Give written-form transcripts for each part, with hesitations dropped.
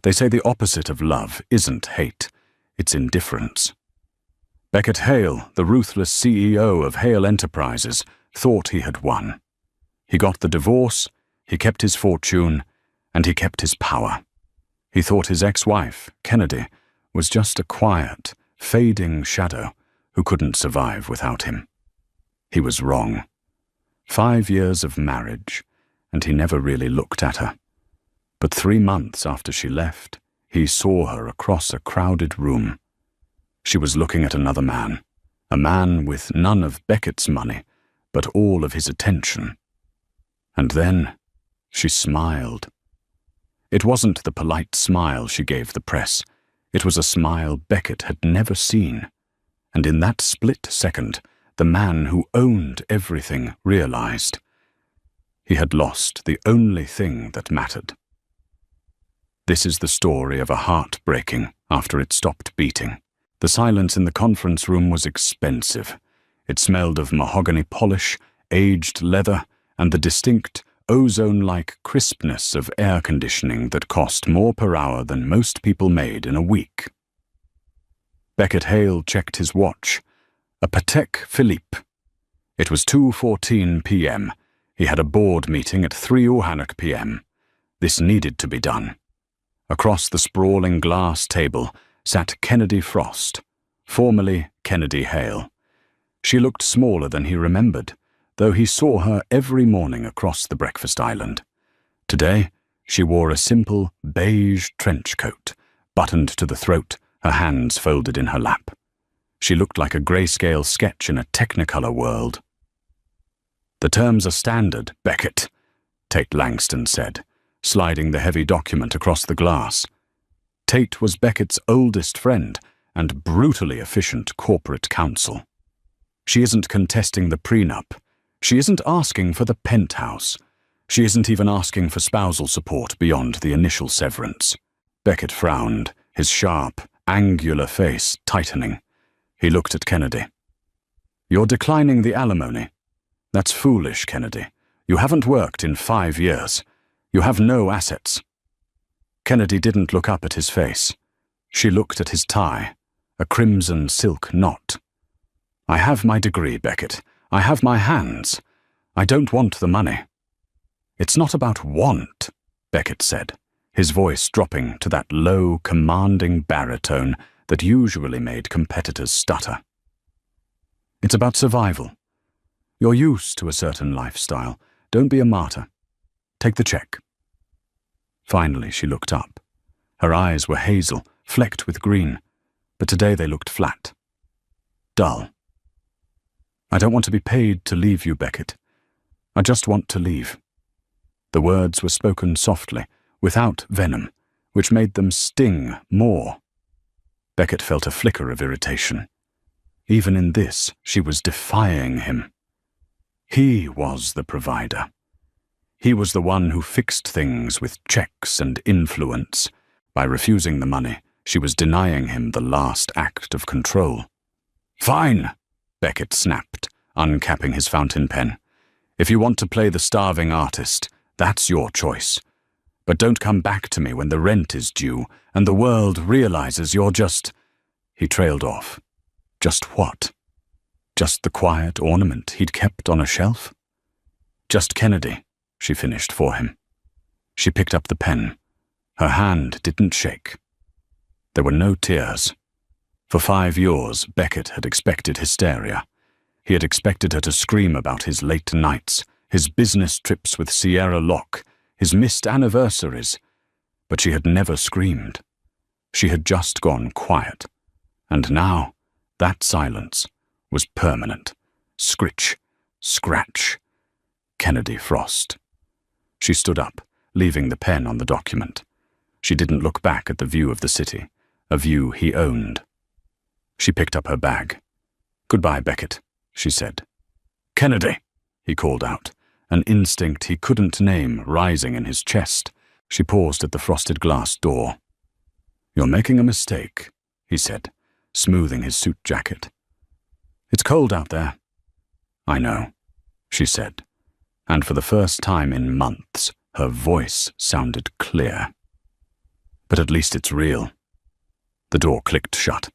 They say the opposite of love isn't hate, it's indifference. Beckett Hale, the ruthless CEO of Hale Enterprises, thought he had won. He got the divorce, he kept his fortune, and he kept his power. He thought his ex-wife, Kennedy, was just a quiet, fading shadow who couldn't survive without him. He was wrong. 5 years of marriage, and he never really looked at her. But 3 months after she left, he saw her across a crowded room. She was looking at another man, a man with none of Beckett's money, but all of his attention. And then she smiled. It wasn't the polite smile she gave the press. It was a smile Beckett had never seen. And in that split second, the man who owned everything realized. He had lost the only thing that mattered. This is the story of a heart breaking after it stopped beating. The silence in the conference room was expensive. It smelled of mahogany polish, aged leather, and the distinct, ozone-like crispness of air conditioning that cost more per hour than most people made in a week. Beckett Hale checked his watch. A Patek Philippe. It was 2:14 p.m. He had a board meeting at 3:00 p.m. This needed to be done. Across the sprawling glass table sat Kennedy Frost, formerly Kennedy Hale. She looked smaller than he remembered, though he saw her every morning across the breakfast island. Today, she wore a simple beige trench coat, buttoned to the throat, her hands folded in her lap. She looked like a grayscale sketch in a Technicolor world. "The terms are standard, Beckett," Tate Langston said, sliding the heavy document across the glass. Tate was Beckett's oldest friend and brutally efficient corporate counsel. She isn't contesting the prenup. She isn't asking for the penthouse. She isn't even asking for spousal support beyond the initial severance. Beckett frowned, his sharp, angular face tightening. He looked at Kennedy. "You're declining the alimony. That's foolish, Kennedy. You haven't worked in 5 years. You have no assets." Kennedy didn't look up at his face. She looked at his tie, a crimson silk knot. "I have my degree, Beckett. I have my hands. I don't want the money." "It's not about want," Beckett said, his voice dropping to that low, commanding baritone that usually made competitors stutter. "It's about survival. You're used to a certain lifestyle. Don't be a martyr. Take the check." Finally, she looked up. Her eyes were hazel, flecked with green, but today they looked flat, dull. "I don't want to be paid to leave you, Beckett. I just want to leave." The words were spoken softly, without venom, which made them sting more. Beckett felt a flicker of irritation. Even in this, she was defying him. He was the provider. He was the one who fixed things with checks and influence. By refusing the money, she was denying him the last act of control. "Fine," Beckett snapped, uncapping his fountain pen. "If you want to play the starving artist, that's your choice. But don't come back to me when the rent is due and the world realizes you're just—" He trailed off. Just what? Just the quiet ornament he'd kept on a shelf? "Just Kennedy," she finished for him. She picked up the pen. Her hand didn't shake. There were no tears. For 5 years, Beckett had expected hysteria. He had expected her to scream about his late nights, his business trips with Sierra Locke, his missed anniversaries. But she had never screamed. She had just gone quiet. And now, that silence was permanent. Scritch, scratch. Kennedy Frost. She stood up, leaving the pen on the document. She didn't look back at the view of the city, a view he owned. She picked up her bag. "Goodbye, Beckett," she said. "Kennedy," he called out, an instinct he couldn't name rising in his chest. She paused at the frosted glass door. "You're making a mistake," he said, smoothing his suit jacket. "It's cold out there." "I know," she said, and for the first time in months, her voice sounded clear. But at least it's real. The door clicked shut.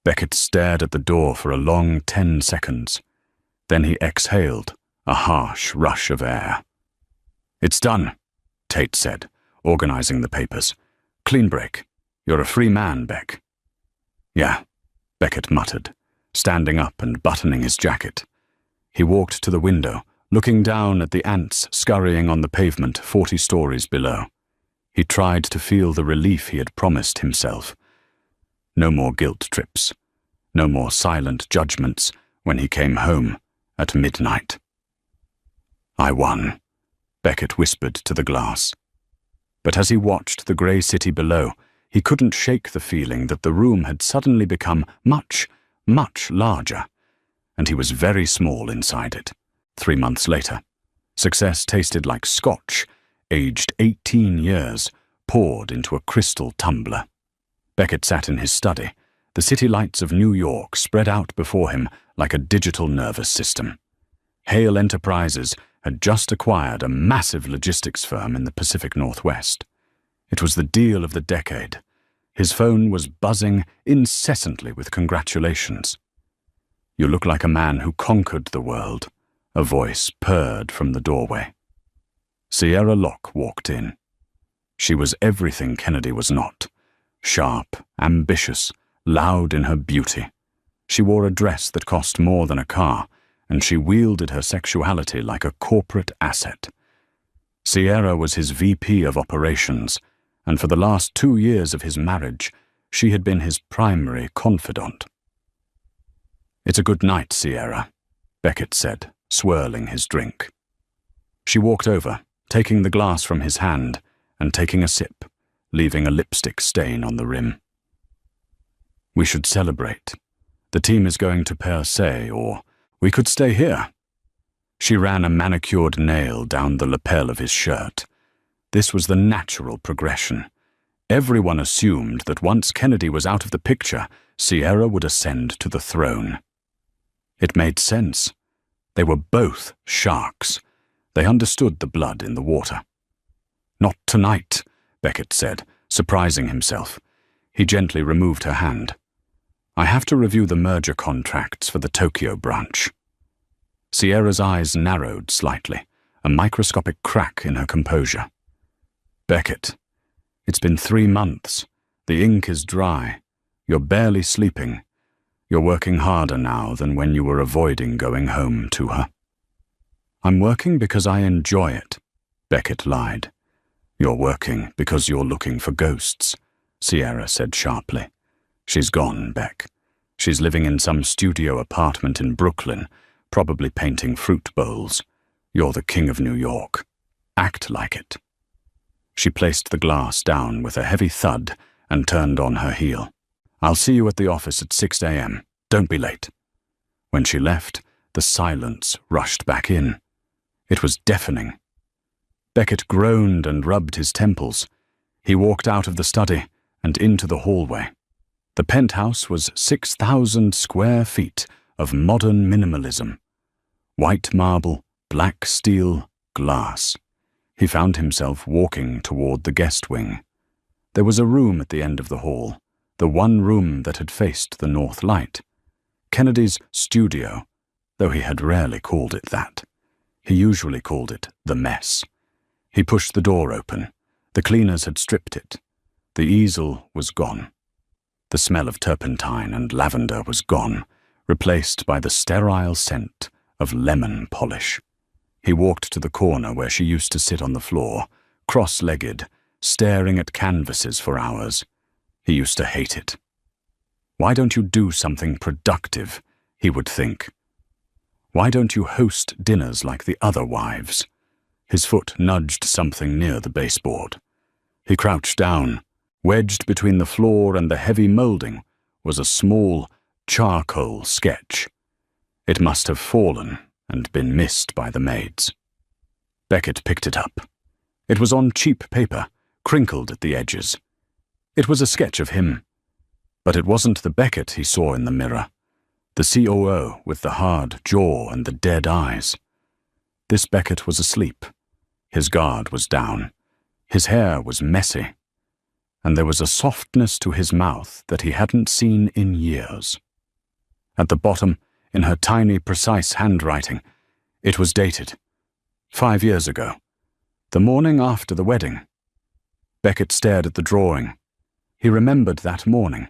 Beckett stared at the door for a long 10 seconds. Then he exhaled, a harsh rush of air. "It's done," Tate said, organizing the papers. "Clean break. You're a free man, Beck." "Yeah," Beckett muttered, standing up and buttoning his jacket. He walked to the window, looking down at the ants scurrying on the pavement 40 stories below. He tried to feel the relief he had promised himself. No more guilt trips. No more silent judgments when he came home at midnight. "I won," Beckett whispered to the glass. But as he watched the grey city below, he couldn't shake the feeling that the room had suddenly become much, much larger, and he was very small inside it. 3 months later, success tasted like scotch, aged 18 years, poured into a crystal tumbler. Beckett sat in his study, the city lights of New York spread out before him like a digital nervous system. Hale Enterprises had just acquired a massive logistics firm in the Pacific Northwest. It was the deal of the decade. His phone was buzzing incessantly with congratulations. "You look like a man who conquered the world," a voice purred from the doorway. Sierra Locke walked in. She was everything Kennedy was not. Sharp, ambitious, loud in her beauty. She wore a dress that cost more than a car, and she wielded her sexuality like a corporate asset. Sierra was his VP of operations, and for the last 2 years of his marriage, she had been his primary confidant. "It's a good night, Sierra," Beckett said, swirling his drink. She walked over, taking the glass from his hand and taking a sip, leaving a lipstick stain on the rim. "We should celebrate. The team is going to Per Se, or we could stay here." She ran a manicured nail down the lapel of his shirt. This was the natural progression. Everyone assumed that once Kennedy was out of the picture, Sierra would ascend to the throne. It made sense. They were both sharks. They understood the blood in the water. "Not tonight," Beckett said, surprising himself. He gently removed her hand. "I have to review the merger contracts for the Tokyo branch." Sierra's eyes narrowed slightly, a microscopic crack in her composure. "Beckett, it's been 3 months. The ink is dry. You're barely sleeping. You're working harder now than when you were avoiding going home to her." "I'm working because I enjoy it," Beckett lied. "You're working because you're looking for ghosts," Sierra said sharply. "She's gone, Beck. She's living in some studio apartment in Brooklyn, probably painting fruit bowls. You're the king of New York. Act like it." She placed the glass down with a heavy thud and turned on her heel. "I'll see you at the office at 6 a.m. Don't be late." When she left, the silence rushed back in. It was deafening. Beckett groaned and rubbed his temples. He walked out of the study and into the hallway. The penthouse was 6,000 square feet of modern minimalism. White marble, black steel, glass. He found himself walking toward the guest wing. There was a room at the end of the hall, the one room that had faced the north light. Kennedy's studio, though he had rarely called it that. He usually called it the mess. He pushed the door open. The cleaners had stripped it. The easel was gone. The smell of turpentine and lavender was gone, replaced by the sterile scent of lemon polish. He walked to the corner where she used to sit on the floor, cross-legged, staring at canvases for hours. He used to hate it. "Why don't you do something productive?" he would think. "Why don't you host dinners like the other wives?" His foot nudged something near the baseboard. He crouched down. Wedged between the floor and the heavy molding was a small charcoal sketch. It must have fallen and been missed by the maids. Beckett picked it up. It was on cheap paper, crinkled at the edges. It was a sketch of him. But it wasn't the Beckett he saw in the mirror. The COO with the hard jaw and the dead eyes. This Beckett was asleep. His guard was down. His hair was messy. and there was a softness to his mouth that he hadn't seen in years. At the bottom, in her tiny, precise handwriting, it was dated 5 years ago, the morning after the wedding. Beckett stared at the drawing. He remembered that morning.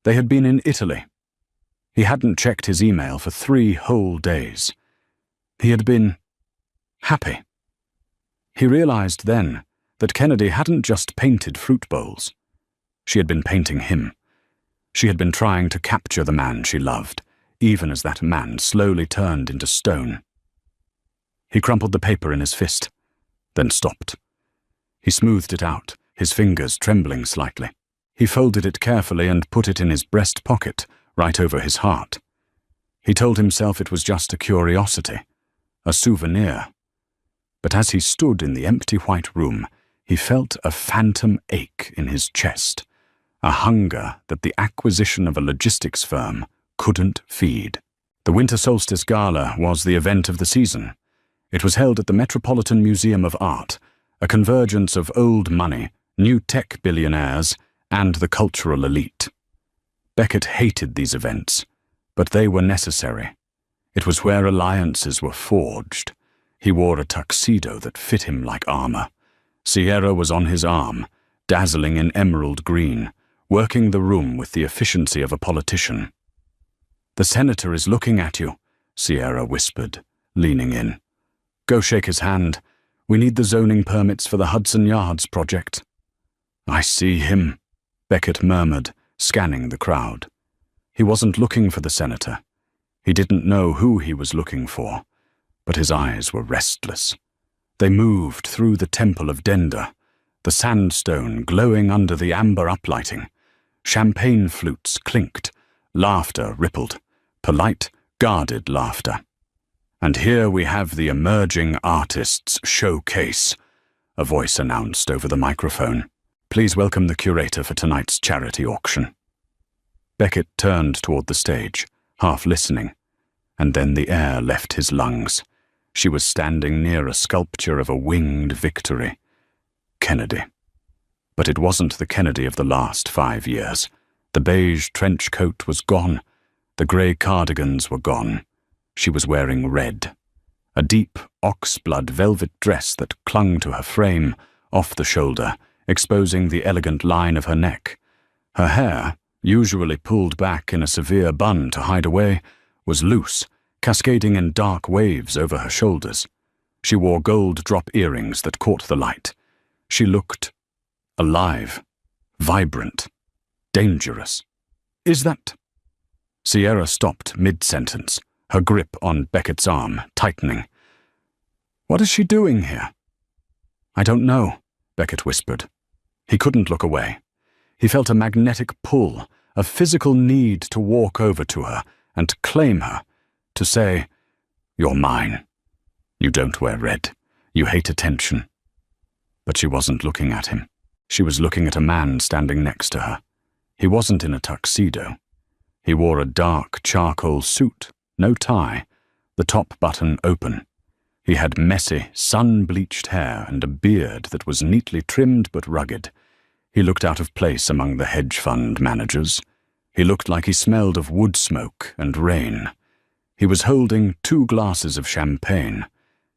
They had been in Italy. He hadn't checked his email for 3 whole days. He had been happy. He realized then that Kennedy hadn't just painted fruit bowls. She had been painting him. She had been trying to capture the man she loved, even as that man slowly turned into stone. He crumpled the paper in his fist, then stopped. He smoothed it out, his fingers trembling slightly. He folded it carefully and put it in his breast pocket, right over his heart. He told himself it was just a curiosity, a souvenir. But as he stood in the empty white room, he felt a phantom ache in his chest, a hunger that the acquisition of a logistics firm couldn't feed. The Winter Solstice Gala was the event of the season. It was held at the Metropolitan Museum of Art, a convergence of old money, new tech billionaires, and the cultural elite. Beckett hated these events, but they were necessary. It was where alliances were forged. He wore a tuxedo that fit him like armor. Sierra was on his arm, dazzling in emerald green, working the room with the efficiency of a politician. "The senator is looking at you," Sierra whispered, leaning in. "Go shake his hand. We need the zoning permits for the Hudson Yards project." "I see him," Beckett murmured, scanning the crowd. He wasn't looking for the senator. He didn't know who he was looking for, but his eyes were restless. They moved through the temple of Denda, the sandstone glowing under the amber uplighting. Champagne flutes clinked, laughter rippled, polite, guarded laughter. "And here we have the emerging artists showcase," a voice announced over the microphone. "Please welcome the curator for tonight's charity auction." Beckett turned toward the stage, half listening, and then the air left his lungs. She was standing near a sculpture of a winged victory. Kennedy. But it wasn't the Kennedy of the last 5 years. The beige trench coat was gone. The grey cardigans were gone. She was wearing red. A deep oxblood velvet dress that clung to her frame, off the shoulder, exposing the elegant line of her neck. Her hair, usually pulled back in a severe bun to hide away, was loose, cascading in dark waves over her shoulders. She wore gold drop earrings that caught the light. She looked alive, vibrant, dangerous. "Is that—" Sierra stopped mid-sentence, her grip on Beckett's arm tightening. "What is she doing here?" "I don't know," Beckett whispered. He couldn't look away. He felt a magnetic pull, a physical need to walk over to her and claim her, to say, "You're mine. You don't wear red. You hate attention." But she wasn't looking at him. She was looking at a man standing next to her. He wasn't in a tuxedo. He wore a dark charcoal suit, no tie, the top button open. He had messy, sun-bleached hair and a beard that was neatly trimmed but rugged. He looked out of place among the hedge fund managers. He looked like he smelled of wood smoke and rain. He was holding 2 glasses of champagne.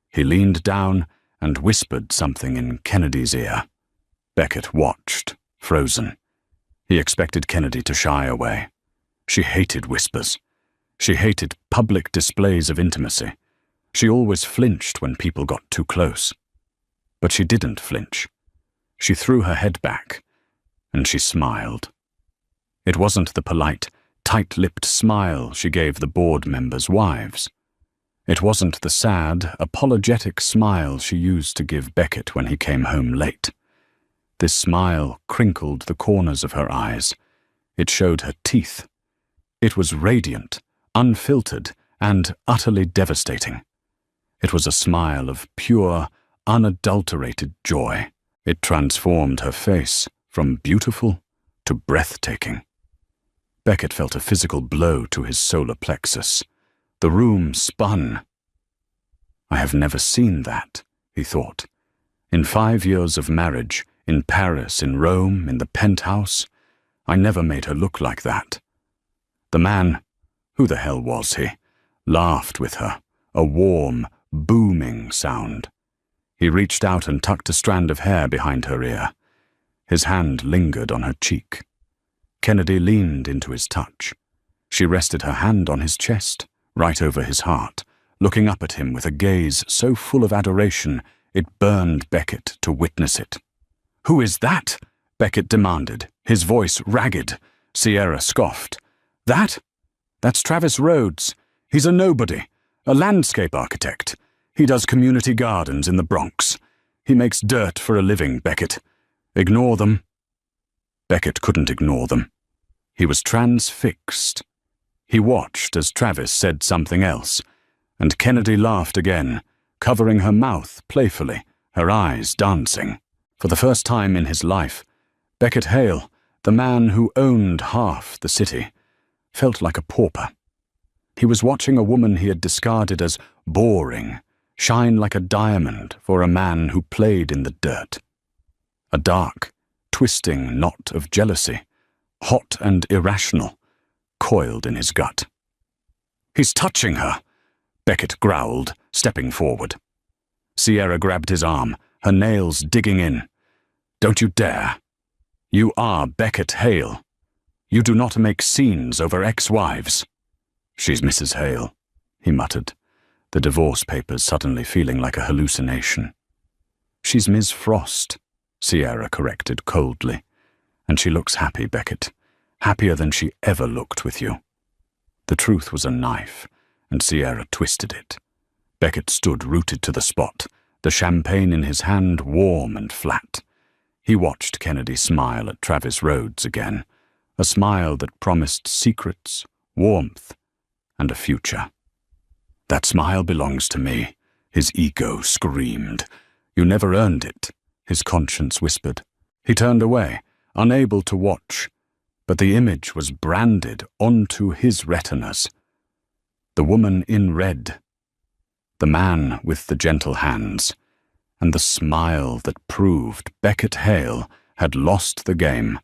He leaned down and whispered something in Kennedy's ear. Beckett watched, frozen. He expected Kennedy to shy away. She hated whispers. She hated public displays of intimacy. She always flinched when people got too close. But she didn't flinch. She threw her head back, and she smiled. It wasn't the polite, tight-lipped smile she gave the board members' wives. It wasn't the sad, apologetic smile she used to give Beckett when he came home late. This smile crinkled the corners of her eyes. It showed her teeth. It was radiant, unfiltered, and utterly devastating. It was a smile of pure, unadulterated joy. It transformed her face from beautiful to breathtaking. Beckett felt a physical blow to his solar plexus. The room spun. "I have never seen that," he thought. In 5 years of marriage, in Paris, in Rome, in the penthouse. I never made her look like that. The man, who the hell was he, laughed with her, a warm, booming sound. He reached out and tucked a strand of hair behind her ear. His hand lingered on her cheek. Kennedy leaned into his touch. She rested her hand on his chest, right over his heart, looking up at him with a gaze so full of adoration it burned Beckett to witness it. "Who is that?" Beckett demanded, his voice ragged. Sierra scoffed. "That? That's Travis Rhodes. He's a nobody, a landscape architect. He does community gardens in the Bronx. He makes dirt for a living, Beckett. Ignore them." Beckett couldn't ignore them. He was transfixed. He watched as Travis said something else, and Kennedy laughed again, covering her mouth playfully, her eyes dancing. For the first time in his life, Beckett Hale, the man who owned half the city, felt like a pauper. He was watching a woman he had discarded as boring shine like a diamond for a man who played in the dirt. A dark, twisting knot of jealousy, hot and irrational, coiled in his gut. "He's touching her," Beckett growled, stepping forward. Sierra grabbed his arm, her nails digging in. "Don't you dare. You are Beckett Hale. You do not make scenes over ex-wives." "She's Mrs. Hale," he muttered, the divorce papers suddenly feeling like a hallucination. "She's Ms. Frost," Sierra corrected coldly. "And she looks happy, Beckett. Happier than she ever looked with you." The truth was a knife, and Sierra twisted it. Beckett stood rooted to the spot, the champagne in his hand warm and flat. He watched Kennedy smile at Travis Rhodes again, a smile that promised secrets, warmth, and a future. "That smile belongs to me," his ego screamed. "You never earned it," his conscience whispered. He turned away, unable to watch, but the image was branded onto his retinas. The woman in red, the man with the gentle hands, and the smile that proved Beckett Hale had lost the game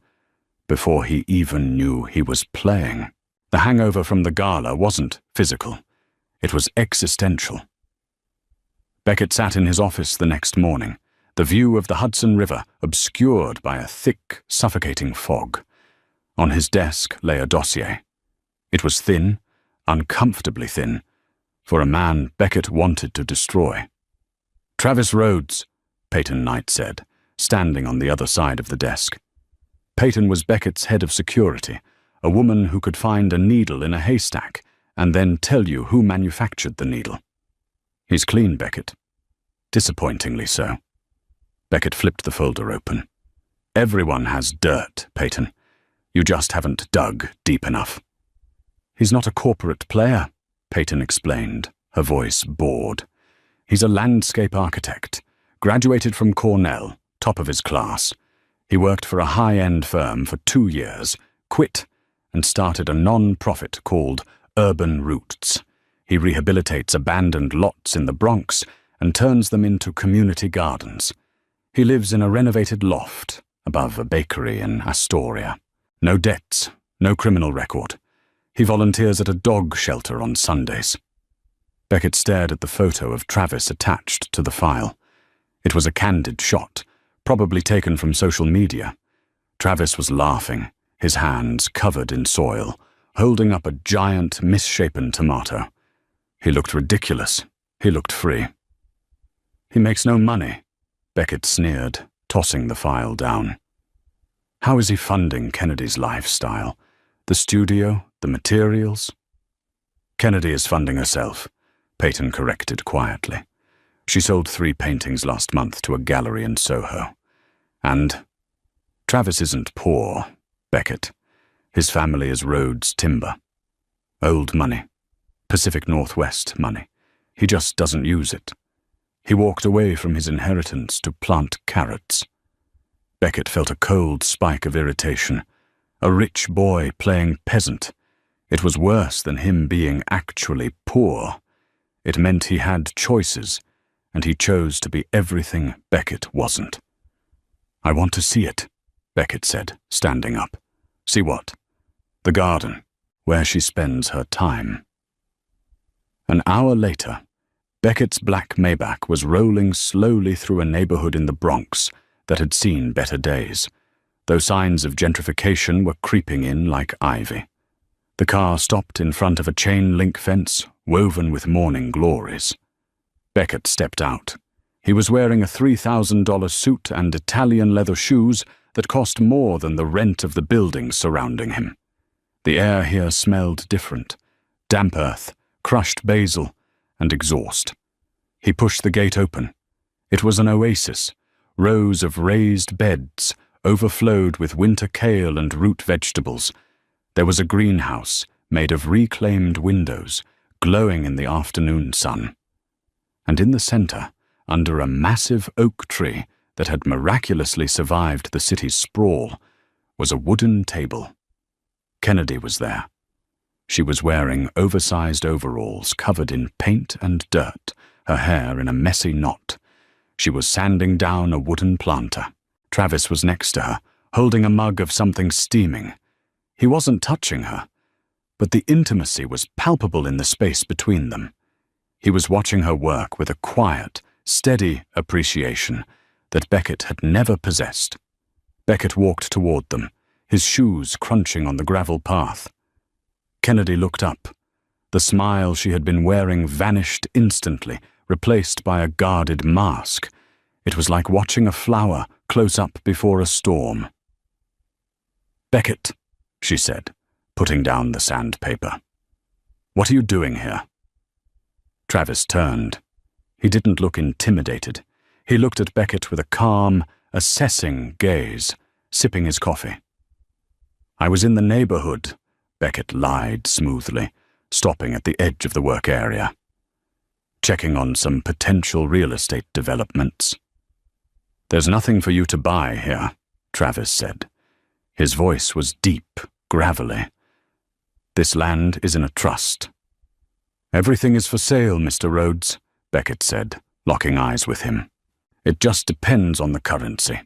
before he even knew he was playing. The hangover from the gala wasn't physical. It was existential. Beckett sat in his office the next morning, the view of the Hudson River obscured by a thick, suffocating fog. On his desk lay a dossier. It was thin, uncomfortably thin, for a man Beckett wanted to destroy. "Travis Rhodes," Peyton Knight said, standing on the other side of the desk. Peyton was Beckett's head of security, a woman who could find a needle in a haystack and then tell you who manufactured the needle. "He's clean, Beckett." "Disappointingly so." Beckett flipped the folder open. "Everyone has dirt, Peyton. You just haven't dug deep enough." "He's not a corporate player," Peyton explained, her voice bored. "He's a landscape architect, graduated from Cornell, top of his class. He worked for a high-end firm for 2 years, quit, and started a non-profit called Urban Roots. He rehabilitates abandoned lots in the Bronx and turns them into community gardens. He lives in a renovated loft above a bakery in Astoria. No debts, no criminal record. He volunteers at a dog shelter on Sundays." Beckett stared at the photo of Travis attached to the file. It was a candid shot, probably taken from social media. Travis was laughing, his hands covered in soil, holding up a giant, misshapen tomato. He looked ridiculous. He looked free. "He makes no money," Beckett sneered, tossing the file down. "How is he funding Kennedy's lifestyle? The studio, the materials?" "Kennedy is funding herself," Peyton corrected quietly. "She sold 3 paintings last month to a gallery in Soho. And Travis isn't poor, Beckett. His family is Rhodes Timber. Old money. Pacific Northwest money. He just doesn't use it. He walked away from his inheritance to plant carrots." Beckett felt a cold spike of irritation. A rich boy playing peasant. It was worse than him being actually poor. It meant he had choices, and he chose to be everything Beckett wasn't. "I want to see it," Beckett said, standing up. "See what?" "The garden, where she spends her time." An hour later, Beckett's black Maybach was rolling slowly through a neighborhood in the Bronx that had seen better days, though signs of gentrification were creeping in like ivy. The car stopped in front of a chain-link fence woven with morning glories. Beckett stepped out. He was wearing a $3,000 suit and Italian leather shoes that cost more than the rent of the buildings surrounding him. The air here smelled different: damp earth, crushed basil, and exhaust. He pushed the gate open. It was an oasis. Rows of raised beds overflowed with winter kale and root vegetables. There was a greenhouse made of reclaimed windows, glowing in the afternoon sun. And in the center, under a massive oak tree that had miraculously survived the city's sprawl, was a wooden table. Kennedy was there. She was wearing oversized overalls covered in paint and dirt, her hair in a messy knot. She was sanding down a wooden planter. Travis was next to her, holding a mug of something steaming. He wasn't touching her, but the intimacy was palpable in the space between them. He was watching her work with a quiet, steady appreciation that Beckett had never possessed. Beckett walked toward them, his shoes crunching on the gravel path. Kennedy looked up. The smile she had been wearing vanished instantly, replaced by a guarded mask. It was like watching a flower close up before a storm. "Beckett," she said, putting down the sandpaper. "What are you doing here?" Travis turned. He didn't look intimidated. He looked at Beckett with a calm, assessing gaze, sipping his coffee. "I was in the neighborhood," Beckett lied smoothly, stopping at the edge of the work area. "Checking on some potential real estate developments." "There's nothing for you to buy here," Travis said. His voice was deep, gravelly. "This land is in a trust." "Everything is for sale, Mr. Rhodes," Beckett said, locking eyes with him. "It just depends on the currency."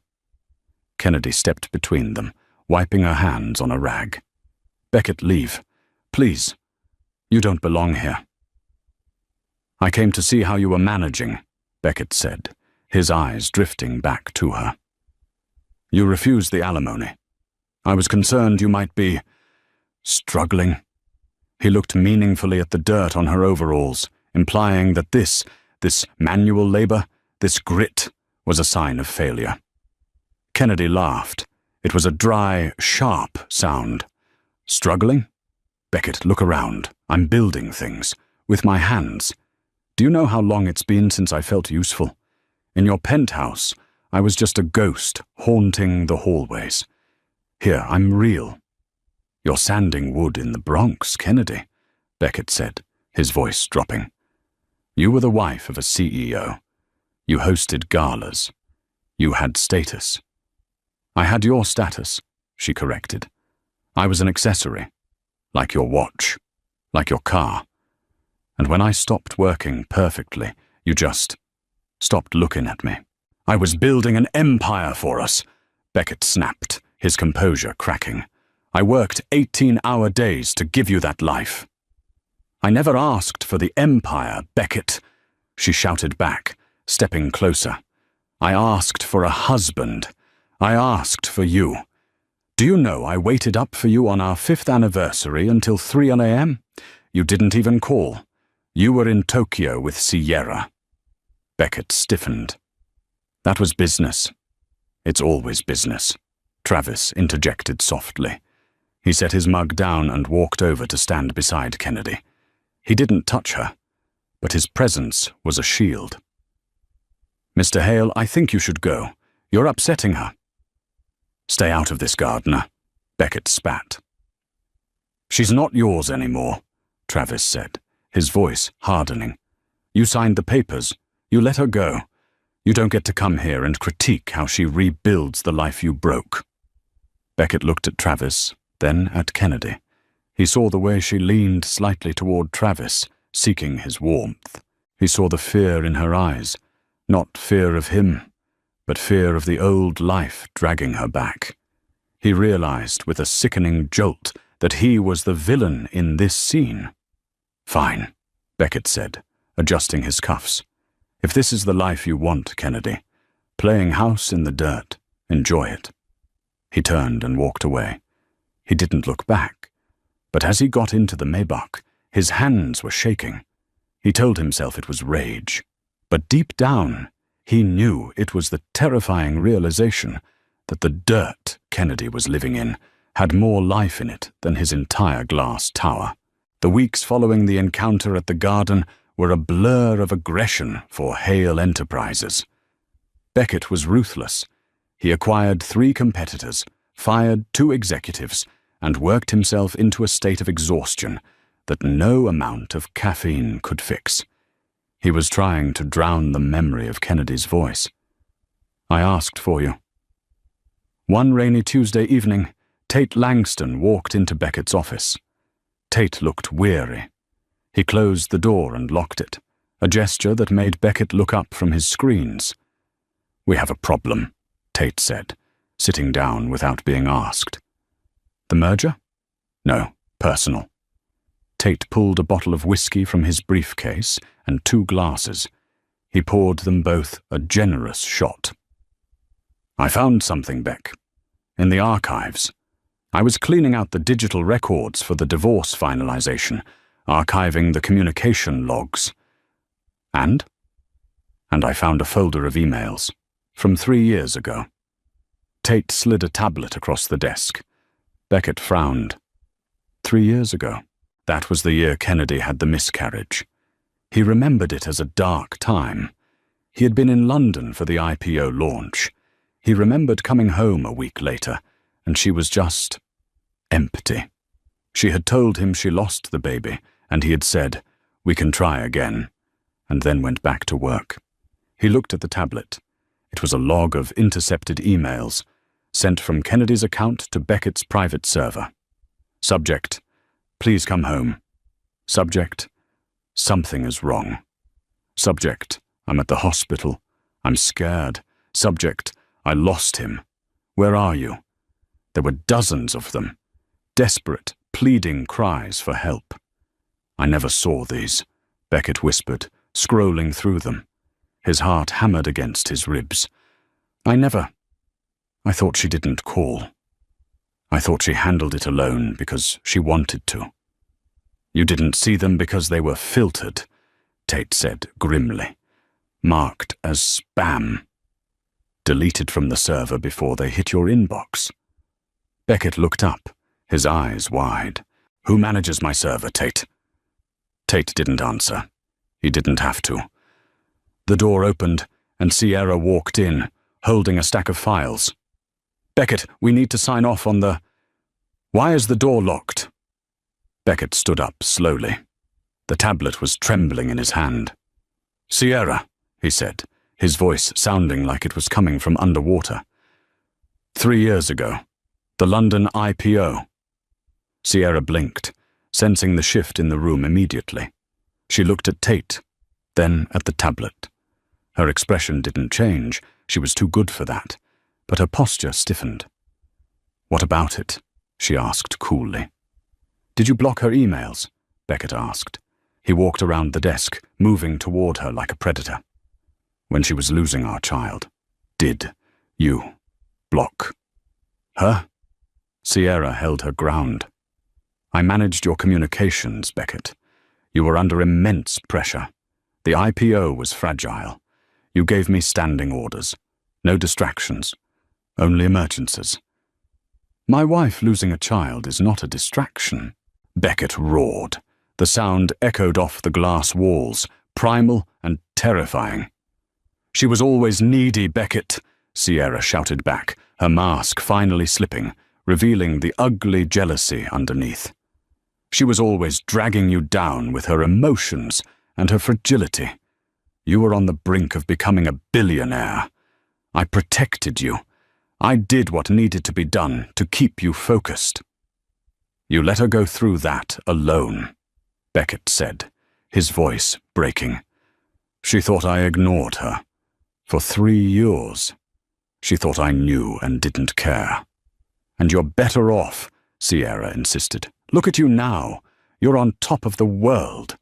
Kennedy stepped between them, wiping her hands on a rag. "Beckett, leave. Please. You don't belong here." "I came to see how you were managing," Beckett said, his eyes drifting back to her. "You refused the alimony. I was concerned you might be struggling." He looked meaningfully at the dirt on her overalls, implying that this manual labor, this grit, was a sign of failure. Kennedy laughed. It was a dry, sharp sound. "Struggling? Beckett, look around. I'm building things. With my hands. Do you know how long it's been since I felt useful? In your penthouse, I was just a ghost haunting the hallways. Here, I'm real." "You're sanding wood in the Bronx, Kennedy," Beckett said, his voice dropping. "You were the wife of a CEO. You hosted galas. You had status." "I had your status," she corrected. "I was an accessory, like your watch, like your car. And when I stopped working perfectly, you just stopped looking at me." "I was building an empire for us," Beckett snapped, his composure cracking. "I worked 18-hour days to give you that life." "I never asked for the empire, Beckett," she shouted back, stepping closer. "I asked for a husband. I asked for you. Do you know I waited up for you on our 5th anniversary until 3 a.m.? You didn't even call. You were in Tokyo with Sierra." Beckett stiffened. "That was business. It's always business," Travis interjected softly. He set his mug down and walked over to stand beside Kennedy. He didn't touch her, but his presence was a shield. "Mr. Hale, I think you should go. You're upsetting her." "Stay out of this, Gardner," Beckett spat. "She's not yours anymore," Travis said, his voice hardening. "You signed the papers. You let her go. You don't get to come here and critique how she rebuilds the life you broke." Beckett looked at Travis, then at Kennedy. He saw the way she leaned slightly toward Travis, seeking his warmth. He saw the fear in her eyes, not fear of him, but fear of the old life dragging her back. He realized with a sickening jolt that he was the villain in this scene. "Fine," Beckett said, adjusting his cuffs. "If this is the life you want, Kennedy, playing house in the dirt, enjoy it." He turned and walked away. He didn't look back, but as he got into the Maybach, his hands were shaking. He told himself it was rage, but deep down, he knew it was the terrifying realization that the dirt Kennedy was living in had more life in it than his entire glass tower. The weeks following the encounter at the garden were a blur of aggression for Hale Enterprises. Beckett was ruthless. He acquired 3 competitors, fired 2 executives, and worked himself into a state of exhaustion that no amount of caffeine could fix. He was trying to drown the memory of Kennedy's voice. "I asked for you." One rainy Tuesday evening, Tate Langston walked into Beckett's office. Tate looked weary. He closed the door and locked it, a gesture that made Beckett look up from his screens. "We have a problem," Tate said, sitting down without being asked. "The merger?" "No, personal." Tate pulled a bottle of whiskey from his briefcase and 2 glasses. He poured them both a generous shot. "I found something, Beck. In the archives. I was cleaning out the digital records for the divorce finalization, archiving the communication logs. And I found a folder of emails from 3 years ago." Tate slid a tablet across the desk. Beckett frowned. 3 years ago. That was the year Kennedy had the miscarriage. He remembered it as a dark time. He had been in London for the IPO launch. He remembered coming home a week later, and she was just empty. She had told him she lost the baby, and he had said, "We can try again," and then went back to work. He looked at the tablet. It was a log of intercepted emails, sent from Kennedy's account to Beckett's private server. Subject: "Please come home." Subject: "Something is wrong." Subject: "I'm at the hospital. I'm scared." Subject: "I lost him. Where are you?" There were dozens of them, desperate, pleading cries for help. "I never saw these," Beckett whispered, scrolling through them. His heart hammered against his ribs. I thought she didn't call. I thought she handled it alone because she wanted to." "You didn't see them because they were filtered," Tate said grimly. "Marked as spam. Deleted from the server before they hit your inbox." Beckett looked up, his eyes wide. "Who manages my server, Tate?" Tate didn't answer. He didn't have to. The door opened, and Sierra walked in, holding a stack of files. "Beckett, we need to sign off on the—" "Why is the door locked?" Beckett stood up slowly. The tablet was trembling in his hand. "Sierra," he said, his voice sounding like it was coming from underwater. 3 years ago, the London IPO. Sierra blinked, sensing the shift in the room immediately. She looked at Tate, then at the tablet. Her expression didn't change, she was too good for that, but her posture stiffened. "What about it?" she asked coolly. "Did you block her emails?" Beckett asked. He walked around the desk, moving toward her like a predator. "When she was losing our child, did you block her?" Sierra held her ground. "I managed your communications, Beckett. You were under immense pressure. The IPO was fragile. You gave me standing orders. No distractions. Only emergencies." "My wife losing a child is not a distraction," Beckett roared. The sound echoed off the glass walls, primal and terrifying. "She was always needy, Beckett," Sierra shouted back, her mask finally slipping, revealing the ugly jealousy underneath. "She was always dragging you down with her emotions and her fragility. You were on the brink of becoming a billionaire. I protected you. I did what needed to be done to keep you focused." "You let her go through that alone," Beckett said, his voice breaking. "She thought I ignored her. For 3 years. She thought I knew and didn't care. And you're better off, Sierra insisted. Look at you now. You're on top of the world.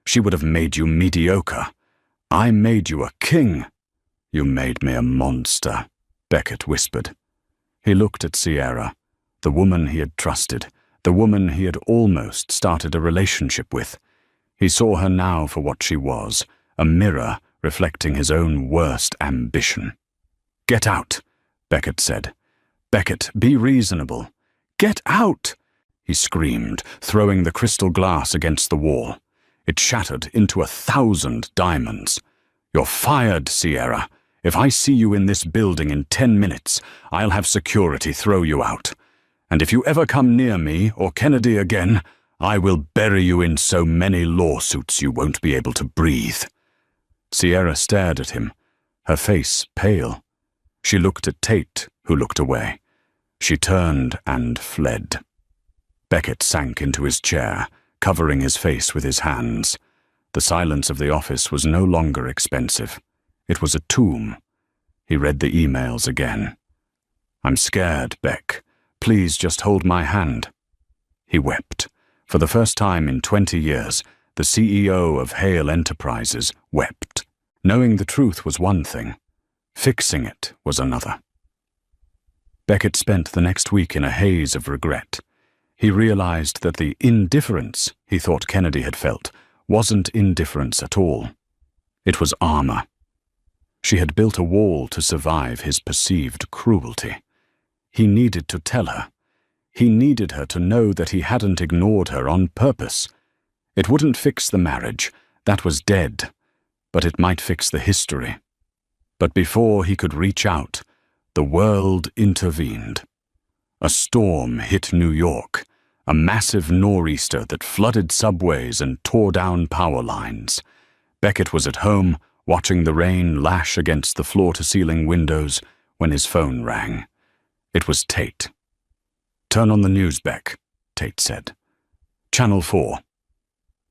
She would have made you mediocre. I made you a king. You made me a monster, Beckett whispered. He looked at Sierra, the woman he had trusted, the woman he had almost started a relationship with. He saw her now for what she was, a mirror reflecting his own worst ambition. Get out, Beckett said. Beckett, be reasonable. Get out, he screamed, throwing the crystal glass against the wall. It shattered into 1,000 diamonds. You're fired, Sierra. If I see you in this building in 10 minutes, I'll have security throw you out. And if you ever come near me or Kennedy again, I will bury you in so many lawsuits you won't be able to breathe. Sierra stared at him, her face pale. She looked at Tate, who looked away. She turned and fled. Beckett sank into his chair, covering his face with his hands. The silence of the office was no longer expensive. It was a tomb. He read the emails again. I'm scared, Beck. Please just hold my hand. He wept. For the first time in 20 years, the CEO of Hale Enterprises wept. Knowing the truth was one thing. Fixing it was another. Beckett spent the next week in a haze of regret. He realized that the indifference he thought Kennedy had felt wasn't indifference at all. It was armor. She had built a wall to survive his perceived cruelty. He needed to tell her. He needed her to know that he hadn't ignored her on purpose. It wouldn't fix the marriage, that was dead, but it might fix the history. But before he could reach out, the world intervened. A storm hit New York, a massive nor'easter that flooded subways and tore down power lines. Beckett was at home, watching the rain lash against the floor-to-ceiling windows when his phone rang. It was Tate. Turn on the news, Beck, Tate said. Channel 4.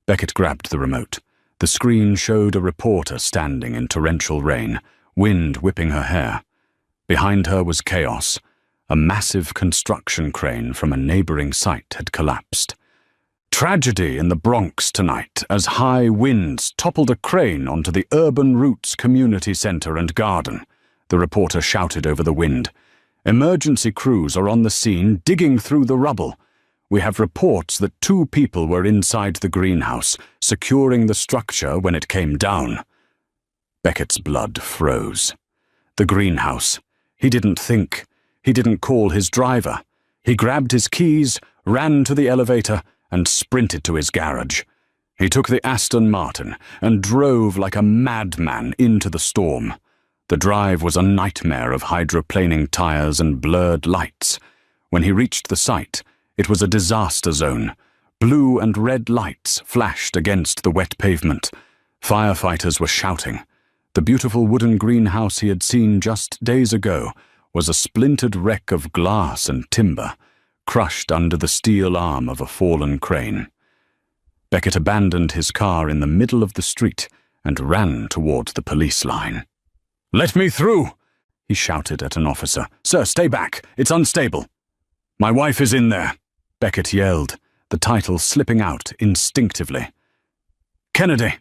Beckett grabbed the remote. The screen showed a reporter standing in torrential rain, wind whipping her hair. Behind her was chaos. A massive construction crane from a neighboring site had collapsed. Tragedy in the Bronx tonight as high winds toppled a crane onto the Urban Roots Community Center and Garden, the reporter shouted over the wind. Emergency crews are on the scene digging through the rubble. We have reports that 2 people were inside the greenhouse, securing the structure when it came down. Beckett's blood froze. The greenhouse. He didn't think. He didn't call his driver. He grabbed his keys, ran to the elevator, and sprinted to his garage. He took the Aston Martin and drove like a madman into the storm. The drive was a nightmare of hydroplaning tires and blurred lights. When he reached the site, it was a disaster zone. Blue and red lights flashed against the wet pavement. Firefighters were shouting. The beautiful wooden greenhouse he had seen just days ago was a splintered wreck of glass and timber, crushed under the steel arm of a fallen crane. Beckett abandoned his car in the middle of the street and ran toward the police line. "Let me through!" he shouted at an officer. "Sir, stay back. It's unstable." "My wife is in there," Beckett yelled, the title slipping out instinctively. "Kennedy!"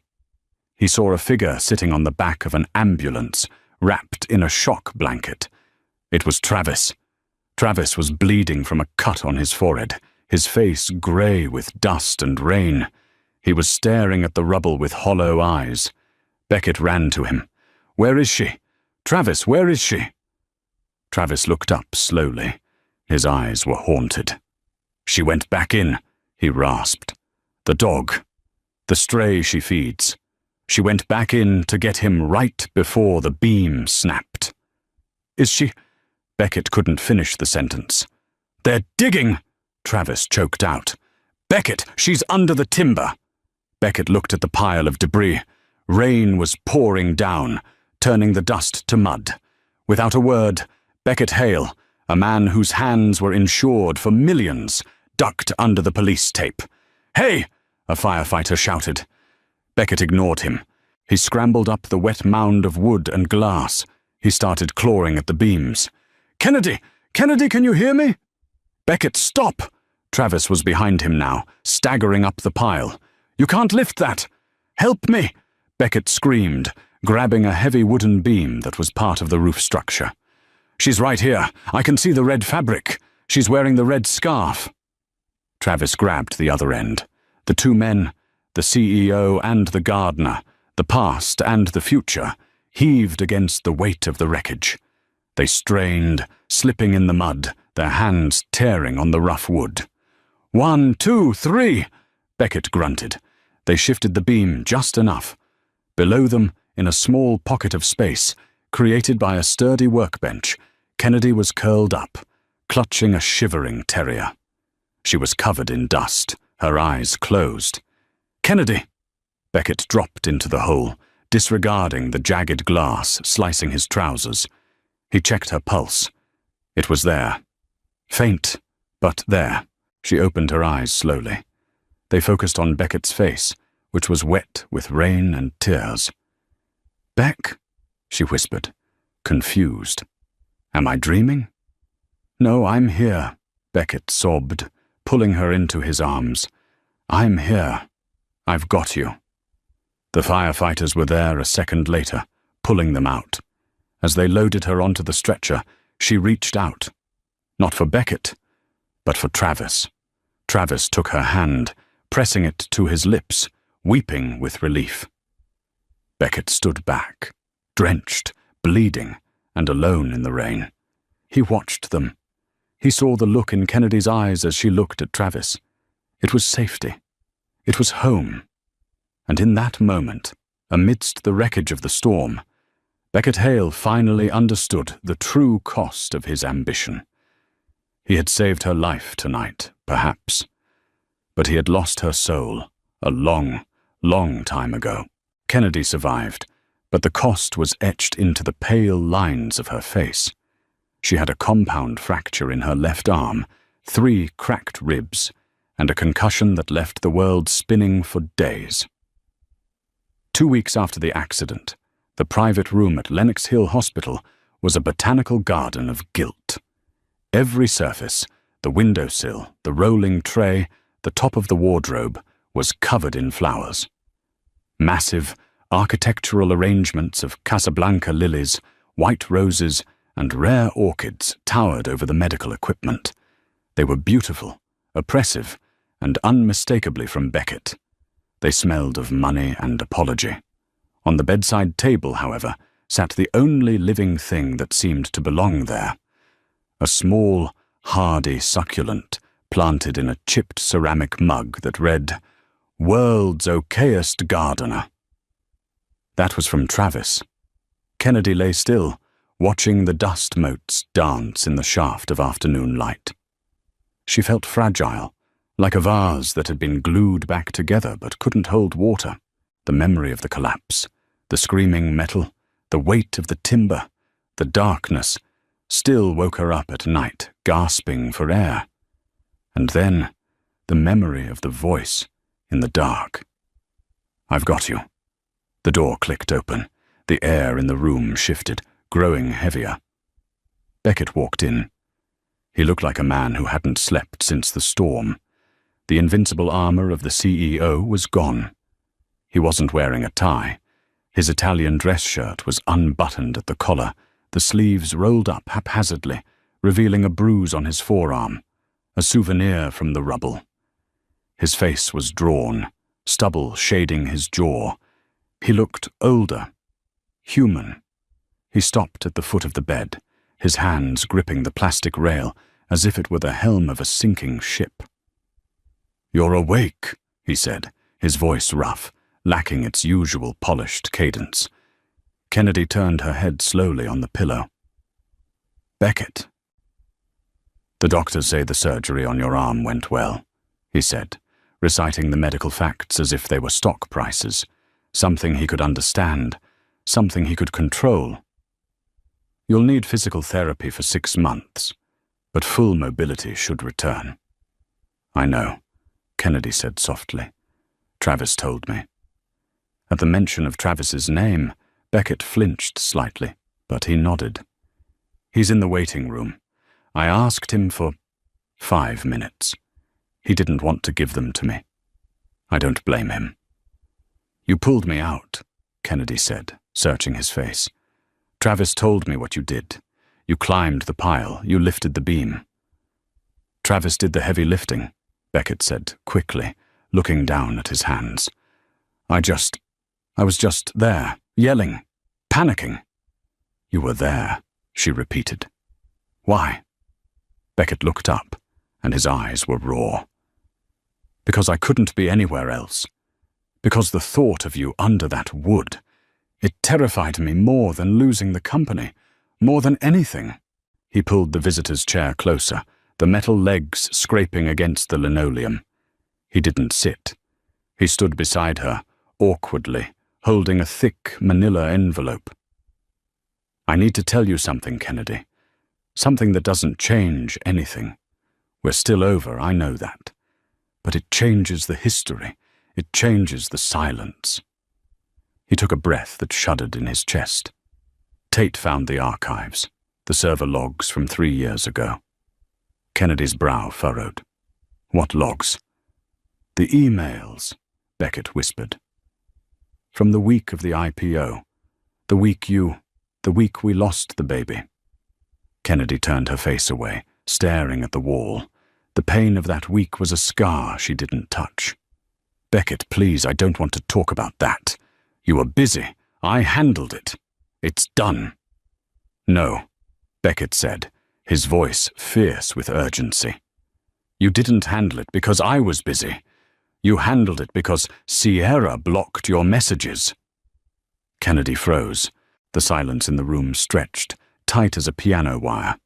He saw a figure sitting on the back of an ambulance, wrapped in a shock blanket. It was Travis. Travis was bleeding from a cut on his forehead, his face grey with dust and rain. He was staring at the rubble with hollow eyes. Beckett ran to him. "Where is she? Travis, where is she?" Travis looked up slowly. His eyes were haunted. "She went back in," he rasped. "The dog. The stray she feeds. She went back in to get him right before the beam snapped." "Is she—" Beckett couldn't finish the sentence. "They're digging!" Travis choked out. "Beckett, she's under the timber!" Beckett looked at the pile of debris. Rain was pouring down, turning the dust to mud. Without a word, Beckett Hale, a man whose hands were insured for millions, ducked under the police tape. "Hey!" a firefighter shouted. Beckett ignored him. He scrambled up the wet mound of wood and glass. He started clawing at the beams. "Kennedy! Kennedy, can you hear me?" "Beckett, stop!" Travis was behind him now, staggering up the pile. "You can't lift that! Help me!" Beckett screamed, grabbing a heavy wooden beam that was part of the roof structure. "She's right here. I can see the red fabric. She's wearing the red scarf." Travis grabbed the other end. The two men, the CEO and the gardener, the past and the future, heaved against the weight of the wreckage. They strained, slipping in the mud, their hands tearing on the rough wood. "1, 2, 3, Beckett grunted. They shifted the beam just enough. Below them, in a small pocket of space, created by a sturdy workbench, Kennedy was curled up, clutching a shivering terrier. She was covered in dust, her eyes closed. "Kennedy!" Beckett dropped into the hole, disregarding the jagged glass slicing his trousers. He checked her pulse. It was there. Faint, but there. She opened her eyes slowly. They focused on Beckett's face, which was wet with rain and tears. "Beck," she whispered, confused. "Am I dreaming?" "No, I'm here," Beckett sobbed, pulling her into his arms. "I'm here. I've got you." The firefighters were there a second later, pulling them out. As they loaded her onto the stretcher, she reached out. Not for Beckett, but for Travis. Travis took her hand, pressing it to his lips, weeping with relief. Beckett stood back, drenched, bleeding, and alone in the rain. He watched them. He saw the look in Kennedy's eyes as she looked at Travis. It was safety. It was home. And in that moment, amidst the wreckage of the storm, Beckett Hale finally understood the true cost of his ambition. He had saved her life tonight, perhaps, but he had lost her soul a long, long time ago. Kennedy survived, but the cost was etched into the pale lines of her face. She had a compound fracture in her left arm, 3 cracked ribs, and a concussion that left the world spinning for days. 2 weeks after the accident, the private room at Lenox Hill Hospital was a botanical garden of guilt. Every surface, the windowsill, the rolling tray, the top of the wardrobe, was covered in flowers. Massive, architectural arrangements of Casablanca lilies, white roses, and rare orchids towered over the medical equipment. They were beautiful, oppressive, and unmistakably from Beckett. They smelled of money and apology. On the bedside table, however, sat the only living thing that seemed to belong there. A small, hardy succulent planted in a chipped ceramic mug that read, "World's Okayest Gardener." That was from Travis. Kennedy lay still, watching the dust motes dance in the shaft of afternoon light. She felt fragile, like a vase that had been glued back together but couldn't hold water. The memory of the collapse, the screaming metal, the weight of the timber, the darkness, still woke her up at night, gasping for air. And then, the memory of the voice in the dark. "I've got you." The door clicked open. The air in the room shifted, growing heavier. Beckett walked in. He looked like a man who hadn't slept since the storm. The invincible armor of the CEO was gone. He wasn't wearing a tie. His Italian dress shirt was unbuttoned at the collar, the sleeves rolled up haphazardly, revealing a bruise on his forearm, a souvenir from the rubble. His face was drawn, stubble shading his jaw. He looked older, human. He stopped at the foot of the bed, his hands gripping the plastic rail as if it were the helm of a sinking ship. "You're awake," he said, his voice rough, lacking its usual polished cadence. Kennedy turned her head slowly on the pillow. "Beckett." "The doctors say the surgery on your arm went well," he said, reciting the medical facts as if they were stock prices, something he could understand, something he could control. "You'll need physical therapy for 6 months, but full mobility should return." "I know," Kennedy said softly. "Travis told me." At the mention of Travis's name, Beckett flinched slightly. but he nodded. He's in the waiting room. I asked him for 5 minutes. He didn't want to give them to me. I don't blame him. You pulled me out, Kennedy said, searching his face. Travis told me what you did. You climbed the pile. You lifted the beam. Travis did the heavy lifting, Beckett said quickly, looking down at his hands. I was just there, yelling, panicking. You were there, she repeated. Why? Beckett looked up, and his eyes were raw. Because I couldn't be anywhere else. Because the thought of you under that wood, it terrified me more than losing the company, more than anything. He pulled the visitor's chair closer, the metal legs scraping against the linoleum. He didn't sit. He stood beside her, awkwardly, holding a thick manila envelope. I need to tell you something, Kennedy. Something that doesn't change anything. We're still over, I know that. But it changes the history. It changes the silence. He took a breath that shuddered in his chest. Tate found the archives, the server logs from 3 years ago. Kennedy's brow furrowed. What logs? The emails, Beckett whispered. From the week of the IPO, the week we lost the baby. Kennedy turned her face away, staring at the wall. The pain of that week was a scar she didn't touch. Beckett, please, I don't want to talk about that. You were busy. I handled it. It's done. No, Beckett said, his voice fierce with urgency. You didn't handle it because I was busy. You handled it because Sierra blocked your messages. Kennedy froze. The silence in the room stretched, tight as a piano wire.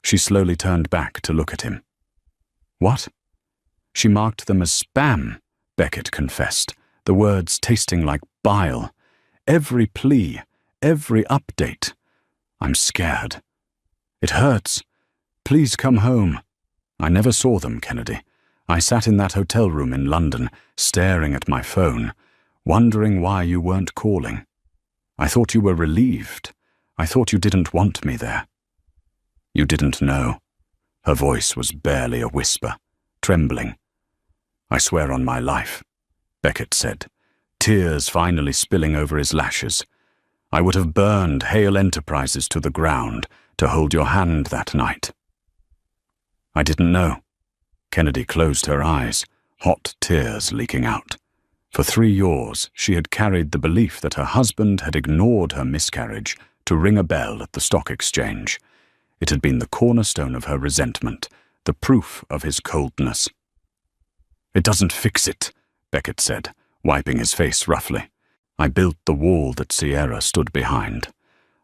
She slowly turned back to look at him. What? She marked them as spam, Beckett confessed, the words tasting like bile. Every plea, every update. I'm scared. It hurts. Please come home. I never saw them, Kennedy. I sat in that hotel room in London, staring at my phone, wondering why you weren't calling. I thought you were relieved. I thought you didn't want me there. You didn't know. Her voice was barely a whisper, trembling. I swear on my life, Beckett said, tears finally spilling over his lashes. I would have burned Hale Enterprises to the ground to hold your hand that night. I didn't know. Kennedy closed her eyes, hot tears leaking out. For 3 years, she had carried the belief that her husband had ignored her miscarriage to ring a bell at the stock exchange. It had been the cornerstone of her resentment, the proof of his coldness. It doesn't fix it, Beckett said, wiping his face roughly. I built the wall that Sierra stood behind.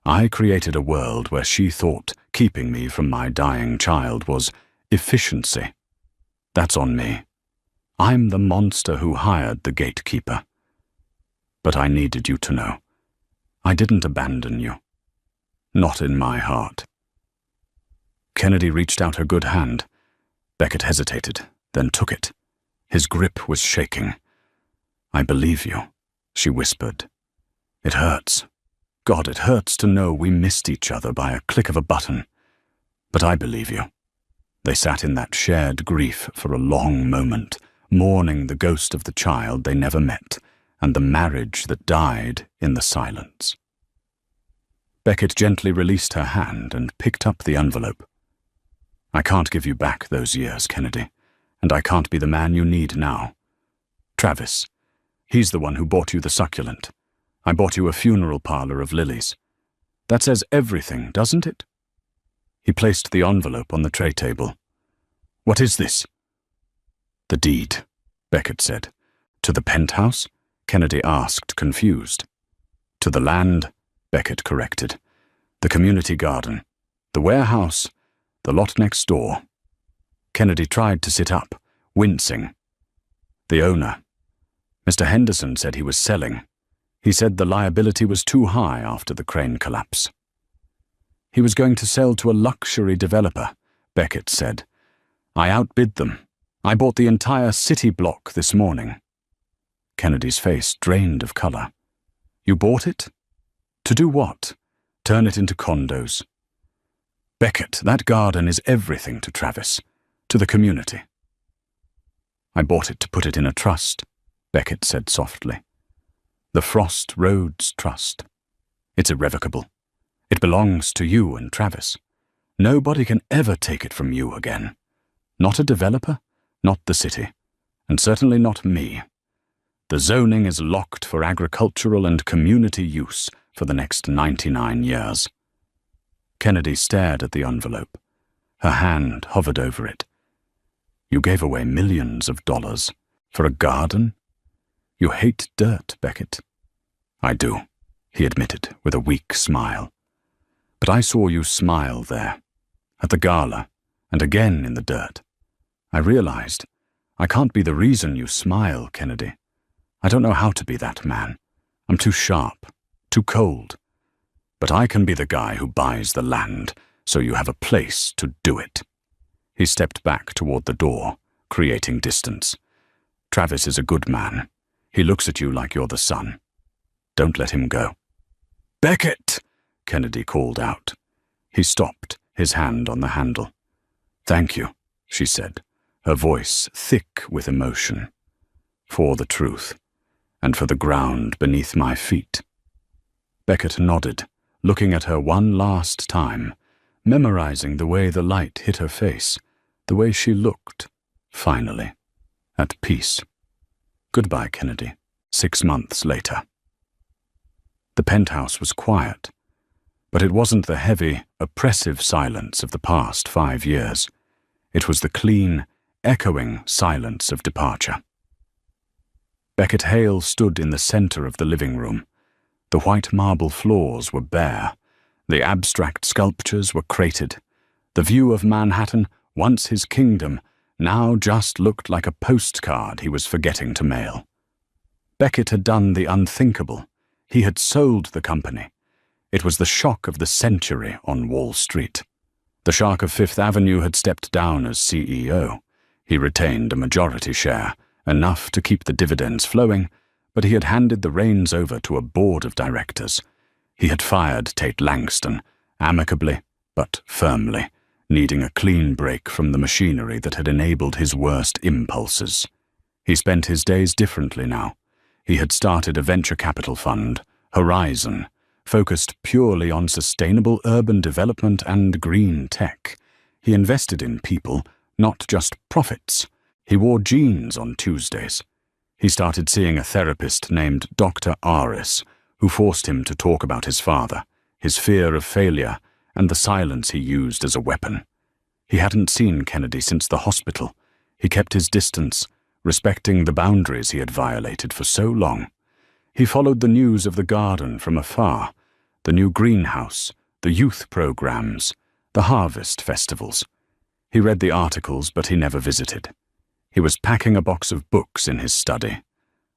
I created a world where she thought keeping me from my dying child was efficiency. That's on me. I'm the monster who hired the gatekeeper. But I needed you to know. I didn't abandon you. Not in my heart. Kennedy reached out her good hand. Beckett hesitated, then took it. His grip was shaking. I believe you, she whispered. It hurts. God, it hurts to know we missed each other by a click of a button. But I believe you. They sat in that shared grief for a long moment, mourning the ghost of the child they never met, and the marriage that died in the silence. Beckett gently released her hand and picked up the envelope. I can't give you back those years, Kennedy, and I can't be the man you need now. Travis, he's the one who bought you the succulent. I bought you a funeral parlor of lilies. That says everything, doesn't it? He placed the envelope on the tray table. What is this? The deed, Beckett said. To the penthouse? Kennedy asked, confused. To the land, Beckett corrected. The community garden. The warehouse. The lot next door. Kennedy tried to sit up, wincing. The owner. Mr. Henderson said he was selling. He said the liability was too high after the crane collapse. He was going to sell to a luxury developer, Beckett said. I outbid them. I bought the entire city block this morning. Kennedy's face drained of color. You bought it? To do what? Turn it into condos. Beckett, that garden is everything to Travis, to the community. I bought it to put it in a trust, Beckett said softly. The Frost Roads Trust. It's irrevocable. It belongs to you and Travis. Nobody can ever take it from you again. Not a developer, not the city, and certainly not me. The zoning is locked for agricultural and community use for the next 99 years. Kennedy stared at the envelope. Her hand hovered over it. You gave away millions of dollars for a garden? You hate dirt, Beckett. I do, he admitted with a weak smile. But I saw you smile there, at the gala, and again in the dirt. I realized, I can't be the reason you smile, Kennedy. I don't know how to be that man. I'm too sharp, too cold. But I can be the guy who buys the land, so you have a place to do it. He stepped back toward the door, creating distance. Travis is a good man. He looks at you like you're the son. Don't let him go. Beckett! Kennedy called out. He stopped, his hand on the handle. Thank you, she said, her voice thick with emotion. For the truth, and for the ground beneath my feet. Beckett nodded, looking at her one last time, memorizing the way the light hit her face, the way she looked, finally, at peace. Goodbye, Kennedy. 6 months later. The penthouse was quiet, but it wasn't the heavy, oppressive silence of the past 5 years. It was the clean, echoing silence of departure. Beckett Hale stood in the center of the living room. The white marble floors were bare. The abstract sculptures were cratered. The view of Manhattan, once his kingdom, now just looked like a postcard he was forgetting to mail. Beckett had done the unthinkable. He had sold the company. It was the shock of the century on Wall Street. The shark of Fifth Avenue had stepped down as CEO. He retained a majority share, enough to keep the dividends flowing, but he had handed the reins over to a board of directors. He had fired Tate Langston, amicably but firmly, needing a clean break from the machinery that had enabled his worst impulses. He spent his days differently now. He had started a venture capital fund, Horizon, focused purely on sustainable urban development and green tech. He invested in people, not just profits. He wore jeans on Tuesdays. He started seeing a therapist named Dr. Aris, who forced him to talk about his father, his fear of failure, and the silence he used as a weapon. He hadn't seen Kennedy since the hospital. He kept his distance, respecting the boundaries he had violated for so long. He followed the news of the garden from afar, the new greenhouse, the youth programs, the harvest festivals. He read the articles, but he never visited. He was packing a box of books in his study.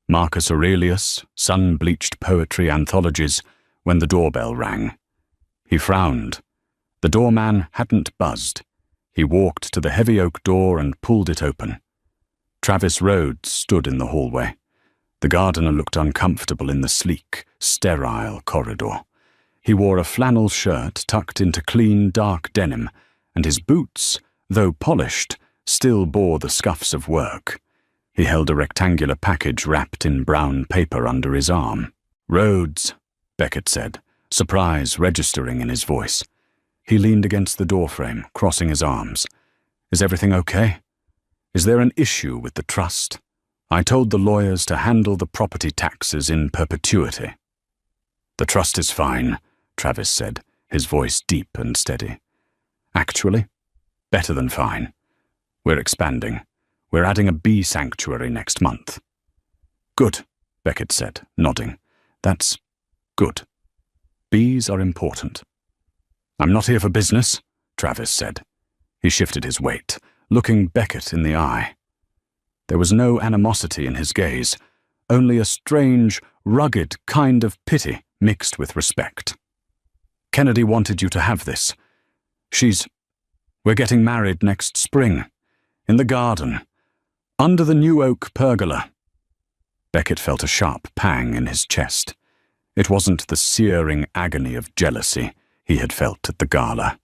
Marcus Aurelius, sun-bleached poetry anthologies, when the doorbell rang. He frowned. The doorman hadn't buzzed. He walked to the heavy oak door and pulled it open. Travis Rhodes stood in the hallway. The gardener looked uncomfortable in the sleek, sterile corridor. He wore a flannel shirt tucked into clean, dark denim, and his boots, though polished, still bore the scuffs of work. He held a rectangular package wrapped in brown paper under his arm. Rhodes, Beckett said, surprise registering in his voice. He leaned against the doorframe, crossing his arms. Is everything okay? Is there an issue with the trust? I told the lawyers to handle the property taxes in perpetuity. The trust is fine, Travis said, his voice deep and steady. Actually, better than fine. We're expanding. We're adding a bee sanctuary next month. Good, Beckett said, nodding. That's good. Bees are important. I'm not here for business, Travis said. He shifted his weight, looking Beckett in the eye. There was no animosity in his gaze, only a strange, rugged kind of pity mixed with respect. Kennedy wanted you to have this. We're getting married next spring. In the garden, under the new oak pergola. Beckett felt a sharp pang in his chest. It wasn't the searing agony of jealousy he had felt at the gala.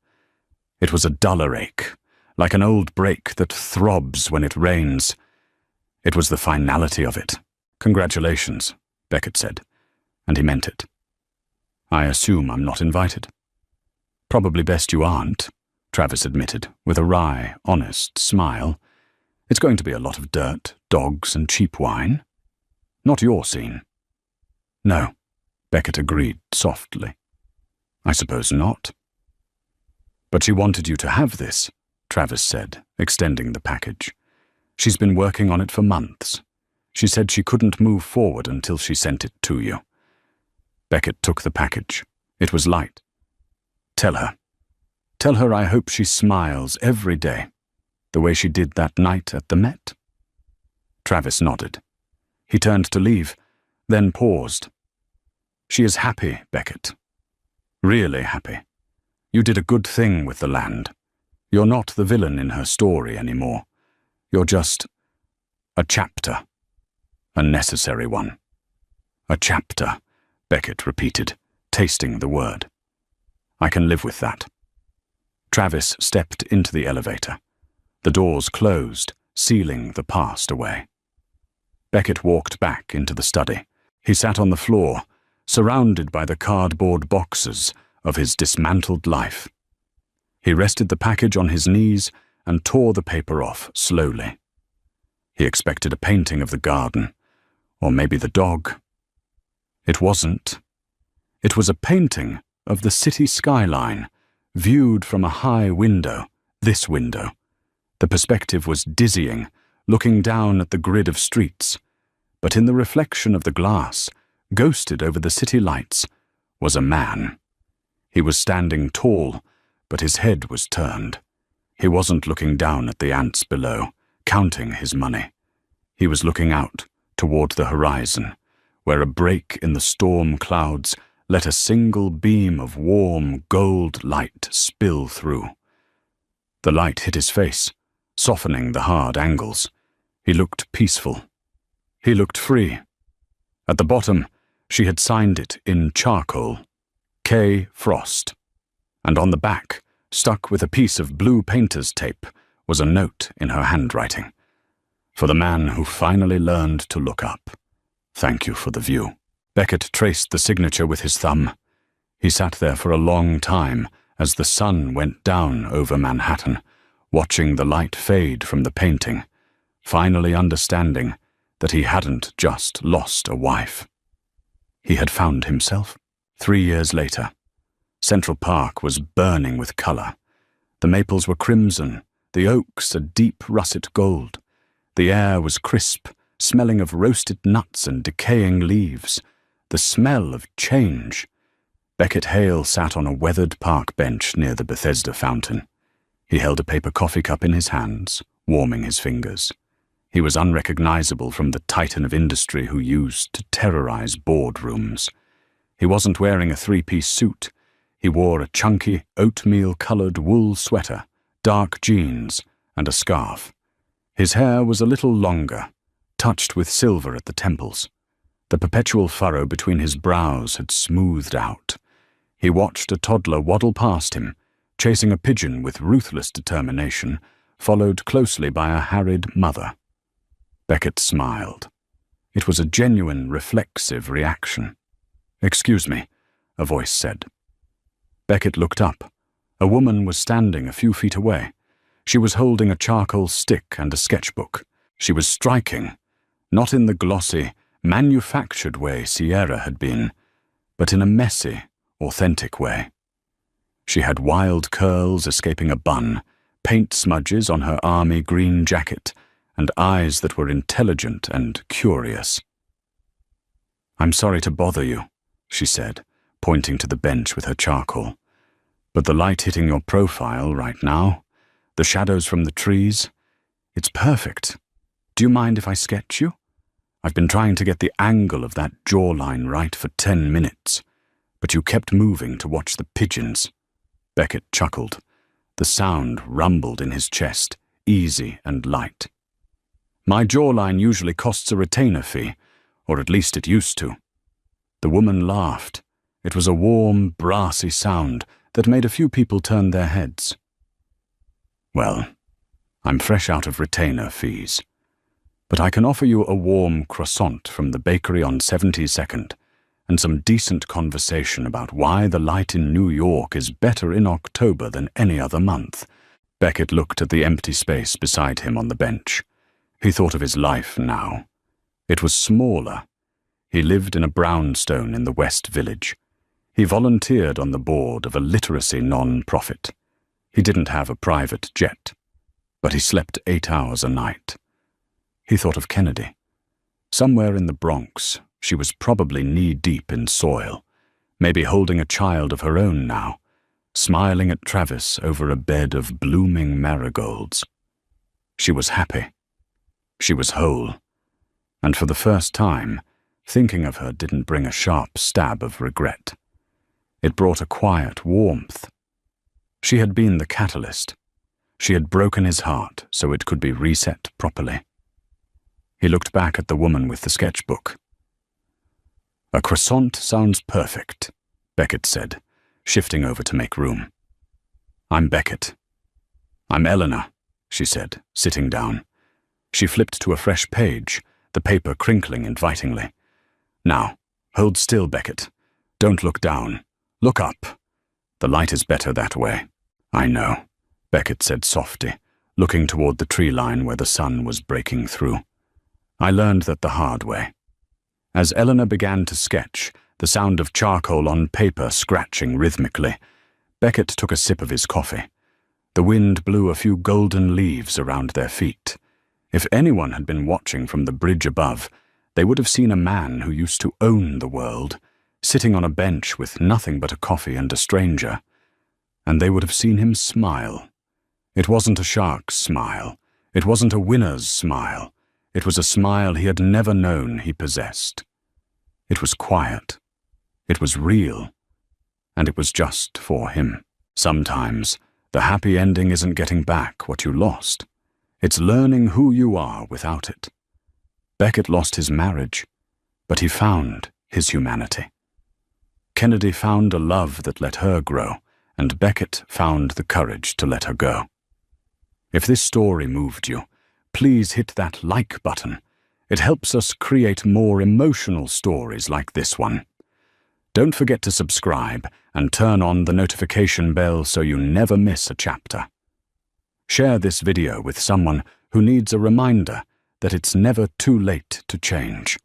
It was a duller ache, like an old brake that throbs when it rains. It was the finality of it. "Congratulations," Beckett said, and he meant it. "I assume I'm not invited." "Probably best you aren't," Travis admitted, with a wry, honest smile. "It's going to be a lot of dirt, dogs, and cheap wine. Not your scene." "No," Beckett agreed softly. "I suppose not." "But she wanted you to have this," Travis said, extending the package. "She's been working on it for months. She said she couldn't move forward until she sent it to you." Beckett took the package. It was light. "Tell her. Tell her I hope she smiles every day, the way she did that night at the Met." Travis nodded. He turned to leave, then paused. "She is happy, Beckett. Really happy. You did a good thing with the land. You're not the villain in her story anymore. You're just a chapter. A necessary one." "A chapter," Beckett repeated, tasting the word. "I can live with that." Travis stepped into the elevator. The doors closed, sealing the past away. Beckett walked back into the study. He sat on the floor, surrounded by the cardboard boxes of his dismantled life. He rested the package on his knees and tore the paper off slowly. He expected a painting of the garden, or maybe the dog. It wasn't. It was a painting of the city skyline, viewed from a high window, this window. The perspective was dizzying, looking down at the grid of streets. But in the reflection of the glass, ghosted over the city lights, was a man. He was standing tall, but his head was turned. He wasn't looking down at the ants below, counting his money. He was looking out toward the horizon, where a break in the storm clouds let a single beam of warm gold light spill through. The light hit his face, softening the hard angles. He looked peaceful. He looked free. At the bottom, she had signed it in charcoal, K. Frost. And on the back, stuck with a piece of blue painter's tape, was a note in her handwriting. "For the man who finally learned to look up. Thank you for the view." Beckett traced the signature with his thumb. He sat there for a long time as the sun went down over Manhattan, watching the light fade from the painting, finally understanding that he hadn't just lost a wife. He had found himself. 3 years later, Central Park was burning with color. The maples were crimson, the oaks a deep russet gold. The air was crisp, smelling of roasted nuts and decaying leaves. The smell of change. Beckett Hale sat on a weathered park bench near the Bethesda fountain. He held a paper coffee cup in his hands, warming his fingers. He was unrecognizable from the titan of industry who used to terrorize boardrooms. He wasn't wearing a three-piece suit. He wore a chunky, oatmeal-colored wool sweater, dark jeans, and a scarf. His hair was a little longer, touched with silver at the temples. The perpetual furrow between his brows had smoothed out. He watched a toddler waddle past him, chasing a pigeon with ruthless determination, followed closely by a harried mother. Beckett smiled. It was a genuine, reflexive reaction. "Excuse me," a voice said. Beckett looked up. A woman was standing a few feet away. She was holding a charcoal stick and a sketchbook. She was striking, not in the glossy, manufactured way Sierra had been, but in a messy, authentic way. She had wild curls escaping a bun, paint smudges on her army green jacket, and eyes that were intelligent and curious. "I'm sorry to bother you," she said, pointing to the bench with her charcoal. "But the light hitting your profile right now, the shadows from the trees, it's perfect. Do you mind if I sketch you? I've been trying to get the angle of that jawline right for 10 minutes, but you kept moving to watch the pigeons." Beckett chuckled. The sound rumbled in his chest, easy and light. "My jawline usually costs a retainer fee, or at least it used to." The woman laughed. It was a warm, brassy sound that made a few people turn their heads. "Well, I'm fresh out of retainer fees, but I can offer you a warm croissant from the bakery on 72nd and some decent conversation about why the light in New York is better in October than any other month." Beckett looked at the empty space beside him on the bench. He thought of his life now. It was smaller. He lived in a brownstone in the West Village. He volunteered on the board of a literacy non-profit. He didn't have a private jet, but he slept 8 hours a night. He thought of Kennedy. Somewhere in the Bronx, she was probably knee-deep in soil, maybe holding a child of her own now, smiling at Travis over a bed of blooming marigolds. She was happy. She was whole. And for the first time, thinking of her didn't bring a sharp stab of regret. It brought a quiet warmth. She had been the catalyst. She had broken his heart so it could be reset properly. He looked back at the woman with the sketchbook. "A croissant sounds perfect," Beckett said, shifting over to make room. "I'm Beckett." "I'm Eleanor," she said, sitting down. She flipped to a fresh page, the paper crinkling invitingly. "Now, hold still, Beckett. Don't look down. Look up. The light is better that way." "I know," Beckett said softly, looking toward the tree line where the sun was breaking through. "I learned that the hard way." As Eleanor began to sketch, the sound of charcoal on paper scratching rhythmically, Beckett took a sip of his coffee. The wind blew a few golden leaves around their feet. If anyone had been watching from the bridge above, they would have seen a man who used to own the world, sitting on a bench with nothing but a coffee and a stranger. And they would have seen him smile. It wasn't a shark's smile. It wasn't a winner's smile. It was a smile he had never known he possessed. It was quiet. It was real. And it was just for him. Sometimes, the happy ending isn't getting back what you lost. It's learning who you are without it. Beckett lost his marriage, but he found his humanity. Kennedy found a love that let her grow, and Beckett found the courage to let her go. If this story moved you, please hit that like button. It helps us create more emotional stories like this one. Don't forget to subscribe and turn on the notification bell so you never miss a chapter. Share this video with someone who needs a reminder that it's never too late to change.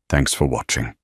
Thanks for watching.